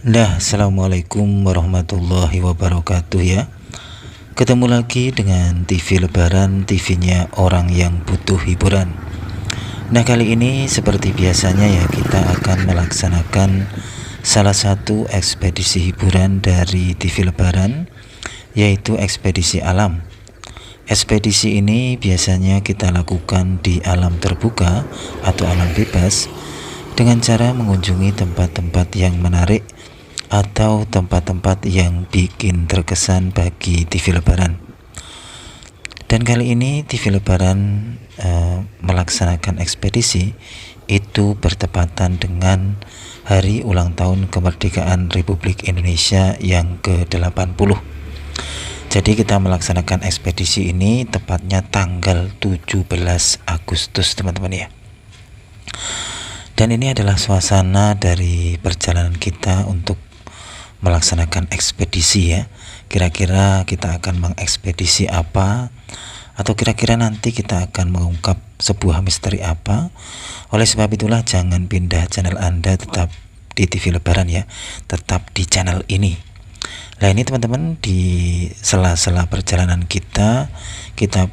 Assalamualaikum warahmatullahi wabarakatuh ya. Ketemu lagi dengan TV Lebaran, TV-nya orang yang butuh hiburan. Kali ini seperti biasanya ya, kita akan melaksanakan salah satu ekspedisi hiburan dari TV Lebaran, yaitu ekspedisi alam. Ekspedisi ini biasanya kita lakukan di alam terbuka atau alam bebas dengan cara mengunjungi tempat-tempat yang menarik atau tempat-tempat yang bikin terkesan bagi TV Lebaran. Dan kali ini TV Lebaran melaksanakan ekspedisi itu bertepatan dengan hari ulang tahun kemerdekaan Republik Indonesia yang ke-80. Jadi kita melaksanakan ekspedisi ini tepatnya tanggal 17 Agustus teman-teman ya. Dan ini adalah suasana dari perjalanan kita untuk melaksanakan ekspedisi ya. Kira-kira kita akan mengekspedisi apa, atau kira-kira nanti kita akan mengungkap sebuah misteri apa. Oleh sebab itulah jangan pindah channel Anda, tetap di TV Lebaran ya, tetap di channel ini. Nah ini teman-teman, di sela-sela perjalanan kita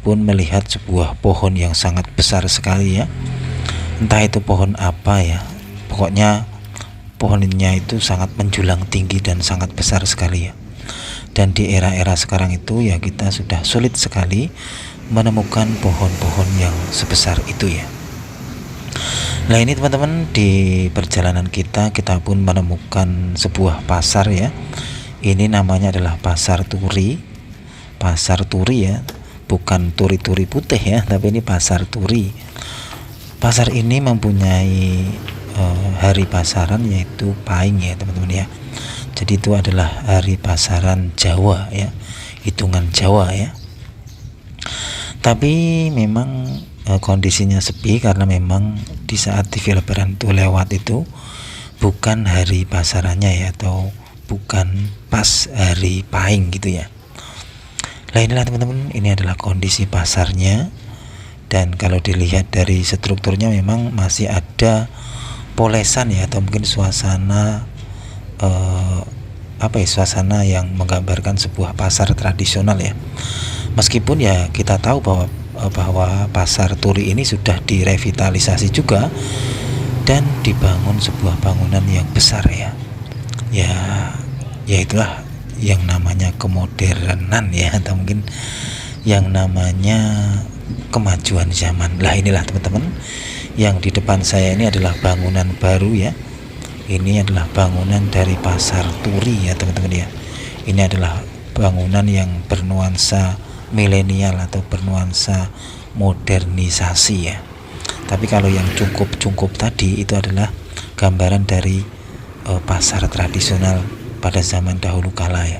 pun melihat sebuah pohon yang sangat besar sekali ya. Entah itu pohon apa ya, pokoknya pohonnya itu sangat menjulang tinggi dan sangat besar sekali ya. Dan di era-era sekarang itu ya, kita sudah sulit sekali menemukan pohon-pohon yang sebesar itu ya. Nah ini teman-teman, di perjalanan kita pun menemukan sebuah pasar ya. Ini namanya adalah Pasar Turi. Pasar Turi ya, bukan turi-turi putih ya, tapi ini Pasar Turi. Pasar ini mempunyai hari pasaran yaitu Pahing ya teman-teman ya. Jadi itu adalah hari pasaran Jawa ya, hitungan Jawa ya. Tapi memang kondisinya sepi karena memang di saat TV Lebaran itu lewat itu bukan hari pasarannya ya, atau bukan pas hari Pahing gitu ya. Nah inilah teman-teman, ini adalah kondisi pasarnya. Dan kalau dilihat dari strukturnya memang masih ada polesan ya, atau mungkin suasana suasana yang menggambarkan sebuah pasar tradisional ya. Meskipun ya kita tahu bahwa Pasar Turi ini sudah direvitalisasi juga dan dibangun sebuah bangunan yang besar ya. Ya itulah yang namanya kemodernan ya, atau mungkin yang namanya kemajuan zaman. Lah inilah teman-teman, yang di depan saya ini adalah bangunan baru ya. Ini adalah bangunan dari Pasar Turi ya teman-teman ya. Ini adalah bangunan yang bernuansa milenial atau bernuansa modernisasi ya. Tapi kalau yang cungkup tadi itu adalah gambaran dari pasar tradisional pada zaman dahulu kala ya.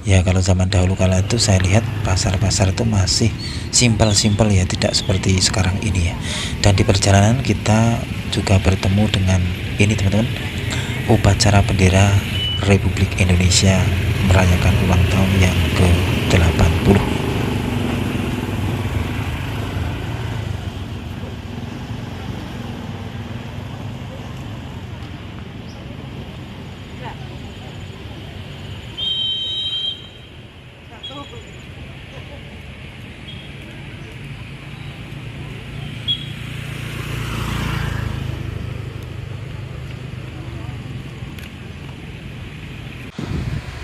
Ya kalau zaman dahulu kala itu saya lihat pasar-pasar itu masih simpel-simpel ya, tidak seperti sekarang ini ya. Dan di perjalanan kita juga bertemu dengan ini teman-teman, upacara bendera Republik Indonesia merayakan ulang tahun yang ke-80.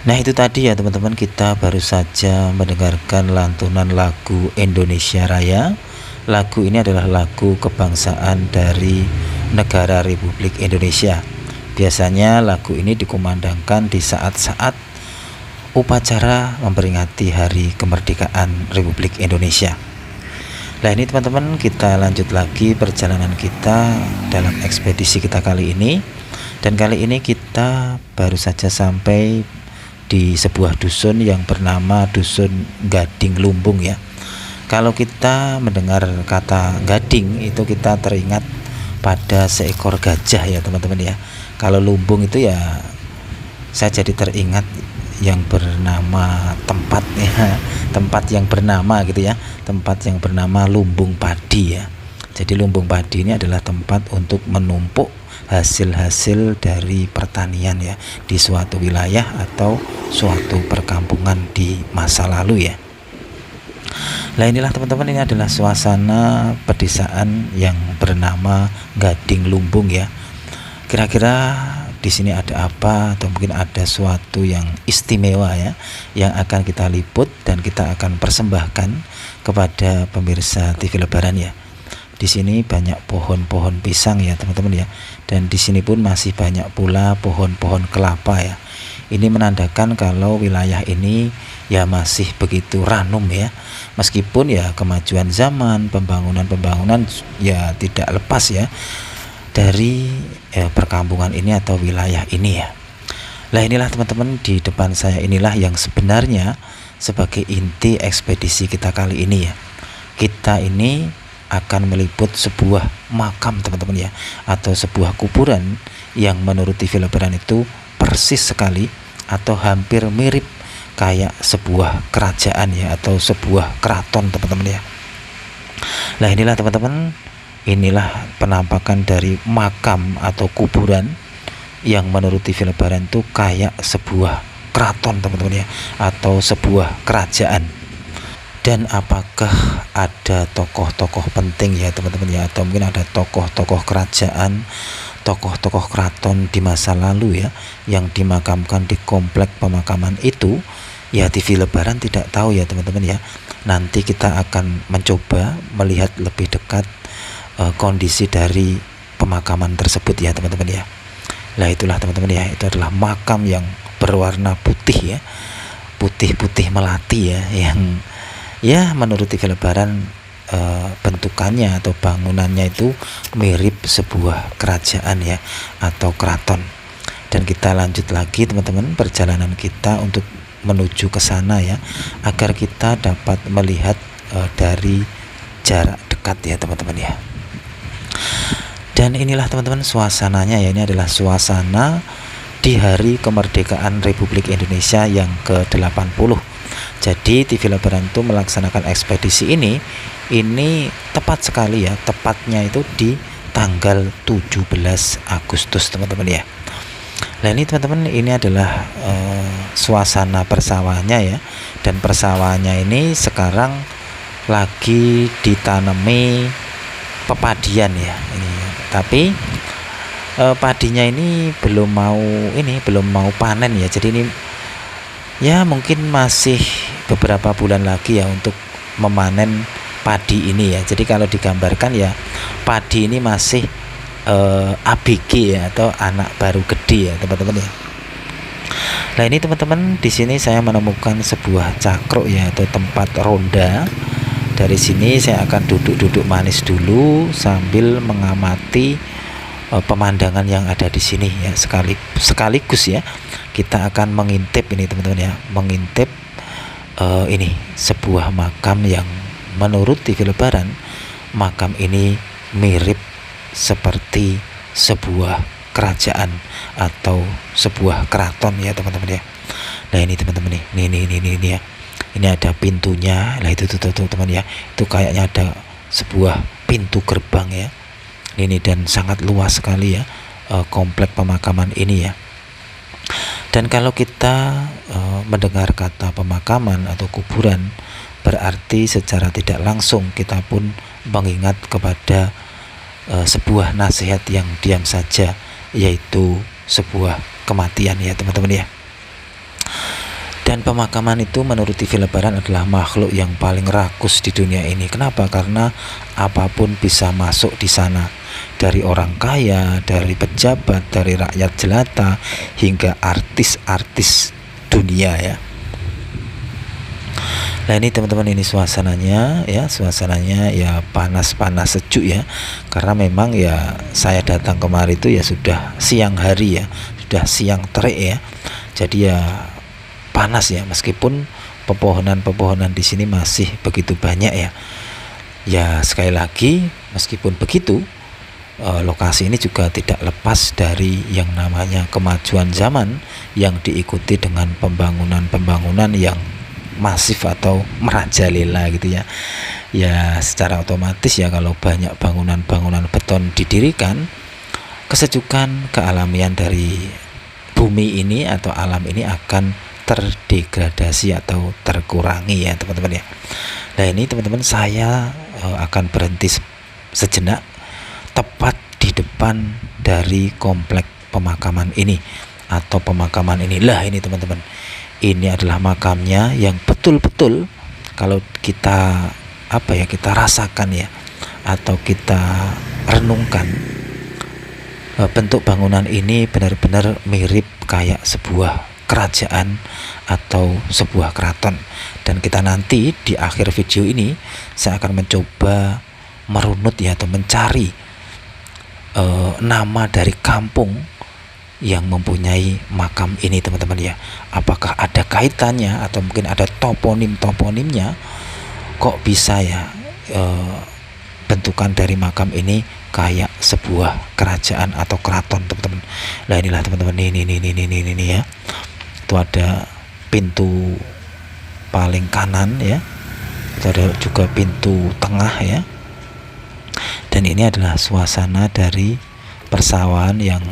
Nah itu tadi ya teman-teman, kita baru saja mendengarkan lantunan lagu Indonesia Raya. Lagu ini adalah lagu kebangsaan dari negara Republik Indonesia. Biasanya lagu ini dikumandangkan di saat-saat upacara memperingati hari kemerdekaan Republik Indonesia. Nah ini teman-teman, kita lanjut lagi perjalanan kita dalam ekspedisi kita kali ini. Dan kali ini kita baru saja sampai di sebuah dusun yang bernama Dusun Gading Lumbung ya. Kalau kita mendengar kata gading itu kita teringat pada seekor gajah ya teman-teman ya. Kalau lumbung itu ya saya jadi teringat yang bernama tempat ya, tempat yang bernama gitu ya, tempat yang bernama Lumbung Padi ya. Jadi lumbung padi ini adalah tempat untuk menumpuk hasil-hasil dari pertanian ya di suatu wilayah atau suatu perkampungan di masa lalu ya. Nah inilah teman-teman, ini adalah suasana pedesaan yang bernama Gading Lumbung ya. Kira-kira di sini ada apa, atau mungkin ada suatu yang istimewa ya yang akan kita liput dan kita akan persembahkan kepada pemirsa TV Lebaran ya. Di sini banyak pohon-pohon pisang ya teman-teman ya, dan di sini pun masih banyak pula pohon-pohon kelapa ya. Ini menandakan kalau wilayah ini ya masih begitu ranum ya, meskipun ya kemajuan zaman, pembangunan ya tidak lepas ya dari perkampungan ini atau wilayah ini ya. Nah inilah teman-teman, di depan saya inilah yang sebenarnya sebagai inti ekspedisi kita kali ini ya. Kita ini akan meliput sebuah makam teman-teman ya, atau sebuah kuburan yang menurut TV Lebaran itu persis sekali atau hampir mirip kayak sebuah kerajaan ya, atau sebuah keraton teman-teman ya. Nah inilah teman-teman, inilah penampakan dari makam atau kuburan yang menurut TV Lebaran itu kayak sebuah keraton teman-teman ya, atau sebuah kerajaan. Dan apakah ada tokoh-tokoh penting ya teman-teman ya, atau mungkin ada tokoh-tokoh kerajaan, tokoh-tokoh keraton di masa lalu ya yang dimakamkan di komplek pemakaman itu? Ya TV Lebaran tidak tahu ya teman-teman ya. Nanti kita akan mencoba melihat lebih dekat kondisi dari pemakaman tersebut ya teman-teman ya. Nah itulah teman-teman ya, itu adalah makam yang berwarna putih ya, putih-putih melati ya, yang ya menurut TV Lebaran bentukannya atau bangunannya itu mirip sebuah kerajaan ya, atau keraton. Dan kita lanjut lagi teman-teman perjalanan kita untuk menuju ke sana ya, agar kita dapat melihat dari jarak dekat ya teman-teman ya. Dan inilah teman-teman suasananya ya, ini adalah suasana di hari kemerdekaan Republik Indonesia yang ke-80. Jadi TV Lebaran itu melaksanakan ekspedisi ini tepat sekali ya, tepatnya itu di tanggal 17 Agustus teman-teman ya. Nah ini teman-teman, ini adalah suasana persawahannya ya, dan persawahannya ini sekarang lagi ditanami pepadian ya ini, tapi padinya ini belum mau panen ya. Jadi ini ya mungkin masih beberapa bulan lagi ya untuk memanen padi ini ya. Jadi kalau digambarkan ya, padi ini masih ABG ya, atau anak baru gede ya teman-teman ya. Nah ini teman-teman, di sini saya menemukan sebuah cakruk ya, atau tempat ronda. Dari sini saya akan duduk-duduk manis dulu sambil mengamati pemandangan yang ada di sini ya, sekaligus ya kita akan mengintip ini teman-teman ya, mengintip ini sebuah makam yang menurut TV Lebaran makam ini mirip seperti sebuah kerajaan atau sebuah keraton ya teman-teman ya. Nah ini teman-teman nih, ini ya, ini ada pintunya. Nah itu tuh teman ya, itu kayaknya ada sebuah pintu gerbang ya ini, dan sangat luas sekali ya komplek pemakaman ini ya. Dan kalau kita mendengar kata pemakaman atau kuburan, berarti secara tidak langsung kita pun mengingat kepada sebuah nasihat yang diam saja, yaitu sebuah kematian ya teman-teman ya. Dan pemakaman itu menurut TV Lebaran adalah makhluk yang paling rakus di dunia ini. Kenapa? Karena apapun bisa masuk di sana, dari orang kaya, dari pejabat, dari rakyat jelata, hingga artis-artis dunia ya. Nah ini teman-teman, ini suasananya ya panas-panas sejuk ya, karena memang ya saya datang kemari itu ya sudah siang hari ya, sudah siang terik ya, jadi ya panas ya, meskipun pepohonan di sini masih begitu banyak ya. Ya sekali lagi, meskipun begitu lokasi ini juga tidak lepas dari yang namanya kemajuan zaman yang diikuti dengan pembangunan yang masif atau merajalela gitu ya. Ya secara otomatis ya, kalau banyak bangunan-bangunan beton didirikan, kesejukan, kealamian dari bumi ini atau alam ini akan terdegradasi atau terkurangi ya teman-teman ya. Nah ini teman-teman, saya akan berhenti sejenak tepat di depan dari komplek pemakaman ini atau pemakaman inilah ini teman-teman. Ini adalah makamnya yang betul-betul kalau kita kita rasakan ya, atau kita renungkan, bentuk bangunan ini benar-benar mirip kayak sebuah kerajaan atau sebuah keraton. Dan kita nanti di akhir video ini saya akan mencoba merunut ya, atau mencari nama dari kampung yang mempunyai makam ini teman-teman ya. Apakah ada kaitannya atau mungkin ada toponim-toponimnya, kok bisa ya bentukan dari makam ini kayak sebuah kerajaan atau keraton teman-teman. Nah inilah teman-teman, ini ya, itu ada pintu paling kanan ya, itu ada juga pintu tengah ya, dan ini adalah suasana dari persawahan yang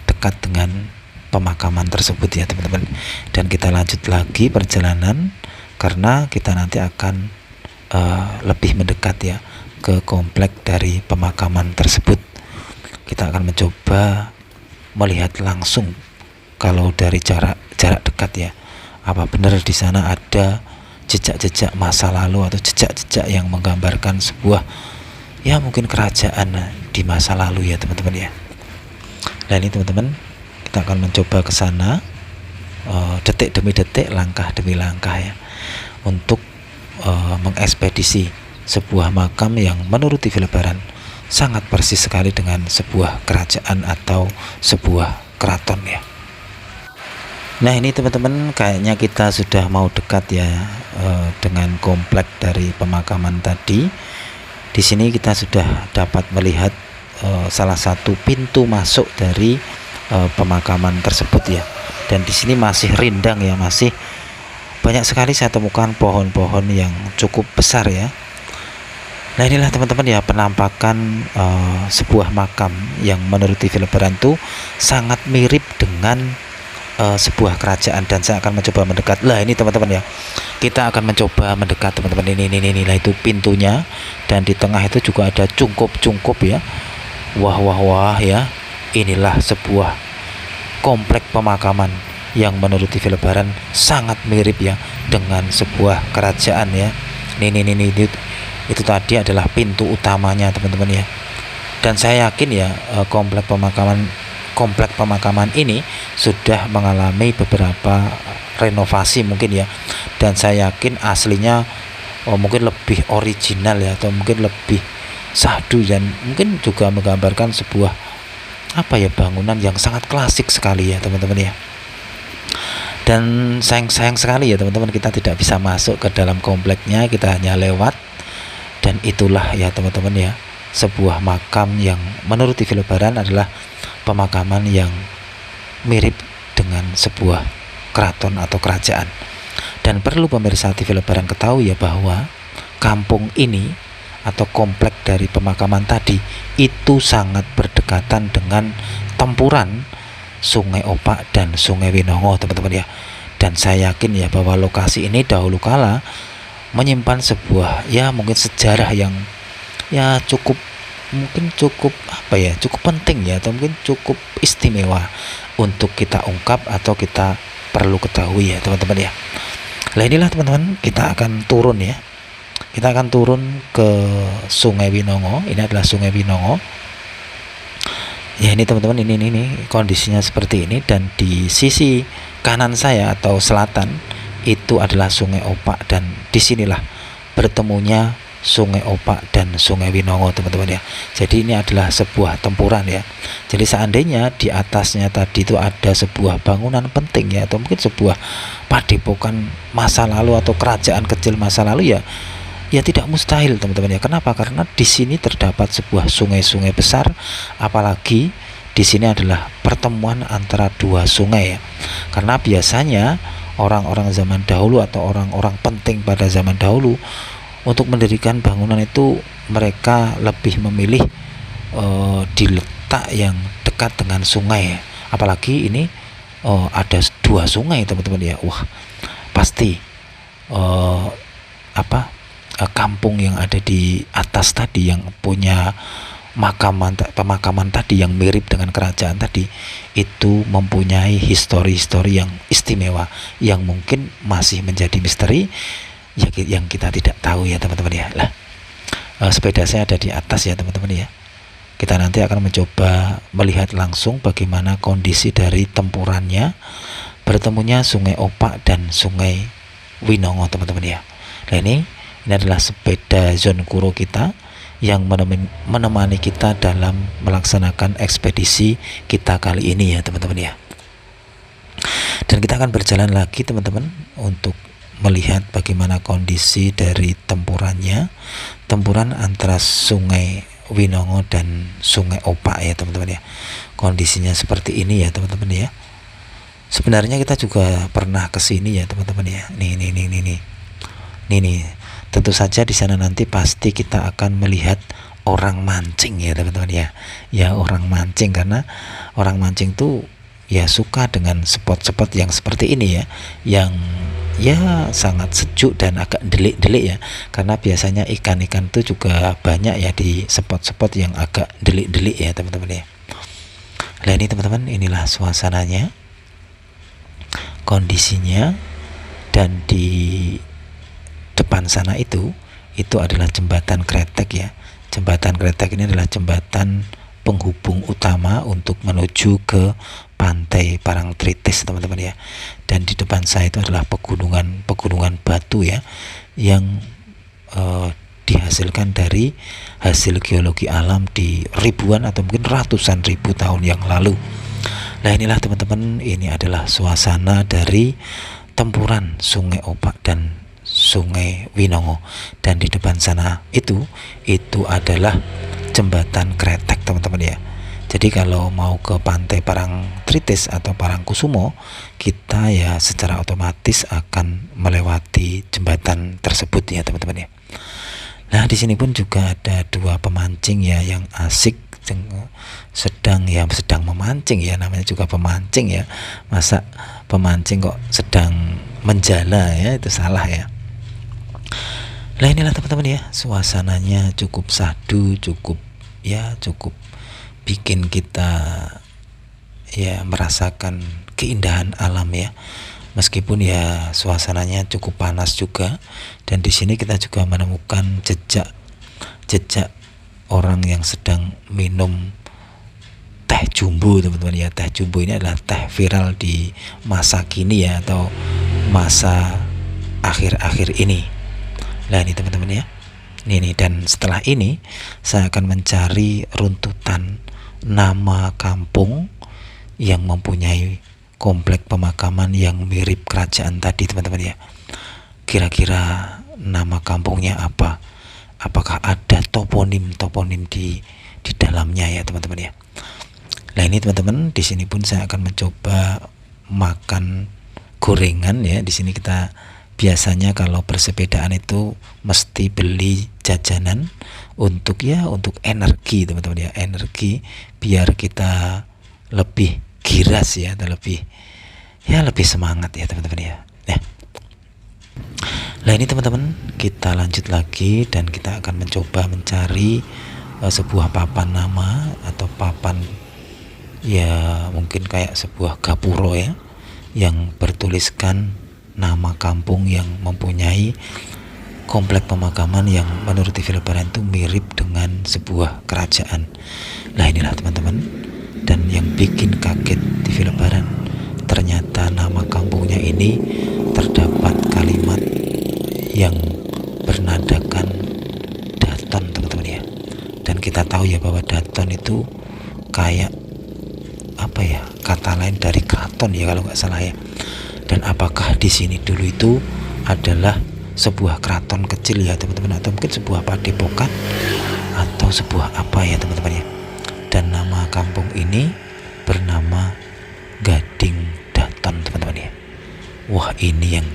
dekat dengan pemakaman tersebut ya teman-teman. Dan kita lanjut lagi perjalanan karena kita nanti akan lebih mendekat ya ke komplek dari pemakaman tersebut. Kita akan mencoba melihat langsung kalau dari jarak dekat ya, apa benar di sana ada jejak-jejak masa lalu atau jejak-jejak yang menggambarkan sebuah ya mungkin kerajaan di masa lalu ya teman-teman ya. Nah ini teman-teman, kita akan mencoba ke sana detik demi detik, langkah demi langkah ya, untuk mengekspedisi sebuah makam yang menurut TV Lebaran sangat persis sekali dengan sebuah kerajaan atau sebuah keraton ya. Nah ini teman-teman, kayaknya kita sudah mau dekat ya dengan komplek dari pemakaman tadi. Di sini kita sudah dapat melihat salah satu pintu masuk dari pemakaman tersebut ya. Dan di sini masih rindang ya, masih banyak sekali saya temukan pohon-pohon yang cukup besar ya. Nah inilah teman-teman ya, penampakan sebuah makam yang menurut TV Lebaran itu sangat mirip dengan sebuah kerajaan, dan saya akan mencoba mendekat. Lah ini teman-teman ya, kita akan mencoba mendekat teman-teman. Ini itu pintunya, dan di tengah itu juga ada cungkup ya. Wah ya, inilah sebuah komplek pemakaman yang menurut TV Lebaran sangat mirip ya dengan sebuah kerajaan ya. Ini itu tadi adalah pintu utamanya teman-teman ya. Dan saya yakin ya komplek pemakaman ini sudah mengalami beberapa renovasi mungkin ya, dan saya yakin aslinya mungkin lebih original ya, atau mungkin lebih syahdu, dan mungkin juga menggambarkan sebuah bangunan yang sangat klasik sekali ya teman-teman ya. Dan sayang sekali ya teman-teman, kita tidak bisa masuk ke dalam kompleknya, kita hanya lewat. Dan itulah ya teman-teman ya, sebuah makam yang menurut TV Lebaran adalah pemakaman yang mirip dengan sebuah keraton atau kerajaan. Dan perlu pemirsa TV Lebaran ketahui ya, bahwa kampung ini atau komplek dari pemakaman tadi itu sangat berdekatan dengan tempuran Sungai Opak dan Sungai Winongo teman-teman ya. Dan saya yakin ya bahwa lokasi ini dahulu kala menyimpan sebuah ya mungkin sejarah yang ya cukup penting ya, atau mungkin cukup istimewa untuk kita ungkap atau kita perlu ketahui ya teman-teman ya. Nah inilah teman-teman, kita akan turun ya, kita akan turun ke Sungai Winongo. Ini adalah Sungai Winongo ya. Ini teman-teman, ini kondisinya seperti ini. Dan di sisi kanan saya atau selatan itu adalah Sungai Opak, dan disinilah bertemunya Sungai Opak dan Sungai Winongo teman-teman ya. Jadi ini adalah sebuah tempuran ya. Jadi seandainya di atasnya tadi itu ada sebuah bangunan penting ya, atau mungkin sebuah padepokan masa lalu atau kerajaan kecil masa lalu ya tidak mustahil teman-teman ya. Kenapa? Karena di sini terdapat sebuah sungai-sungai besar, apalagi di sini adalah pertemuan antara dua sungai ya. Karena biasanya orang-orang zaman dahulu atau orang-orang penting pada zaman dahulu untuk mendirikan bangunan itu mereka lebih memilih letak yang dekat dengan sungai ya. Apalagi ini ada dua sungai teman-teman ya. Wah, pasti kampung yang ada di atas tadi yang punya pemakaman tadi yang mirip dengan kerajaan tadi itu mempunyai histori-histori yang istimewa yang mungkin masih menjadi misteri ya, yang kita tidak tahu ya teman-teman ya. Lah, sepeda saya ada di atas ya teman-teman ya. Kita nanti akan mencoba melihat langsung bagaimana kondisi dari tempurannya, bertemunya Sungai Opak dan Sungai Winongo teman-teman ya. Nah ini adalah sepeda Zon Kuro kita yang menemani kita dalam melaksanakan ekspedisi kita kali ini ya teman-teman ya. Dan kita akan berjalan lagi teman-teman untuk melihat bagaimana kondisi dari tempuran antara Sungai Winongo dan Sungai Opak ya teman-teman ya. Kondisinya seperti ini ya teman-teman ya. Sebenarnya kita juga pernah ke sini ya teman-teman ya. Nih. Tentu saja di sana nanti pasti kita akan melihat orang mancing ya teman-teman ya. Ya orang mancing, karena orang mancing tuh ya suka dengan spot-spot yang seperti ini ya, yang ya sangat sejuk dan agak delik-delik ya, karena biasanya ikan-ikan tuh juga banyak ya di spot-spot yang agak delik-delik ya teman-teman ya. Nah ini teman-teman, inilah suasananya, kondisinya, dan di depan sana itu adalah jembatan kretek ya. Jembatan kretek ini adalah jembatan penghubung utama untuk menuju ke pantai Parangtritis teman-teman ya. Dan di depan saya itu adalah pegunungan batu ya, yang dihasilkan dari hasil geologi alam di ribuan atau mungkin ratusan ribu tahun yang lalu. Nah inilah teman-teman, ini adalah suasana dari tempuran Sungai Opak dan Sungai Winongo, dan di depan sana itu adalah jembatan kretek teman-teman ya. Jadi kalau mau ke pantai Parangtritis atau Parangkusumo, kita ya secara otomatis akan melewati jembatan tersebut ya teman-teman ya. Nah di sini pun juga ada dua pemancing ya yang asik sedang memancing ya, namanya juga pemancing ya. Masa pemancing kok sedang menjala ya, itu salah ya. Nah inilah teman-teman ya, suasananya cukup syahdu, cukup bikin kita ya merasakan keindahan alam ya. Meskipun ya suasananya cukup panas juga, dan di sini kita juga menemukan jejak orang yang sedang minum teh jumbo teman-teman ya. Teh jumbo ini adalah teh viral di masa kini ya, atau masa akhir-akhir ini. Nah ini teman-teman ya, ini dan setelah ini saya akan mencari runtutan nama kampung yang mempunyai komplek pemakaman yang mirip kerajaan tadi teman-teman ya. Kira-kira nama kampungnya apa? Apakah ada toponim di dalamnya ya teman-teman ya. Nah ini teman-teman, di sini pun saya akan mencoba makan gorengan ya. Di sini kita biasanya kalau bersepedaan itu mesti beli jajanan untuk energi teman-teman ya, energi biar kita lebih giras ya, atau lebih semangat ya teman-teman ya. Nah ini teman-teman, kita lanjut lagi dan kita akan mencoba mencari sebuah papan nama atau papan ya, mungkin kayak sebuah gapuro ya, yang bertuliskan nama kampung yang mempunyai komplek pemakaman yang menurut TV Lebaran itu mirip dengan sebuah kerajaan. Nah inilah teman-teman, dan yang bikin kaget TV Lebaran, ternyata nama kampungnya ini terdapat kalimat yang bernadakan daton teman-teman ya. Dan kita tahu ya bahwa daton itu kayak apa ya, kata lain dari keraton ya kalau nggak salah ya. Dan apakah di sini dulu itu adalah sebuah keraton kecil ya teman-teman, atau mungkin sebuah padepokan atau sebuah apa ya teman-teman ya. Dan nama kampung ini bernama Gading Daton teman-teman ya. Wah ini yang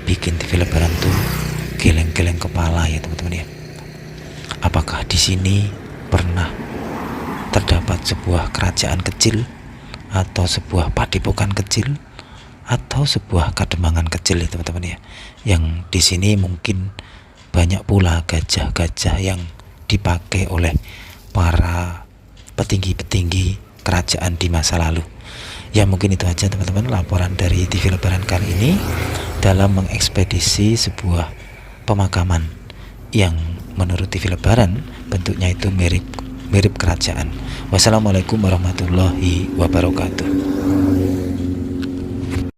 bikin TV Lebaran tuh geleng-geleng kepala ya teman-teman ya. Apakah di sini pernah terdapat terdapat sebuah kerajaan kecil atau sebuah padepokan kecil atau sebuah kademangan kecil ya teman-teman ya, yang di sini mungkin banyak pula gajah-gajah yang dipakai oleh para petinggi-petinggi kerajaan di masa lalu. Ya mungkin itu aja teman-teman laporan dari TV Lebaran kali ini dalam mengekspedisi sebuah pemakaman yang menurut TV Lebaran bentuknya itu mirip kerajaan. Wassalamualaikum warahmatullahi wabarakatuh.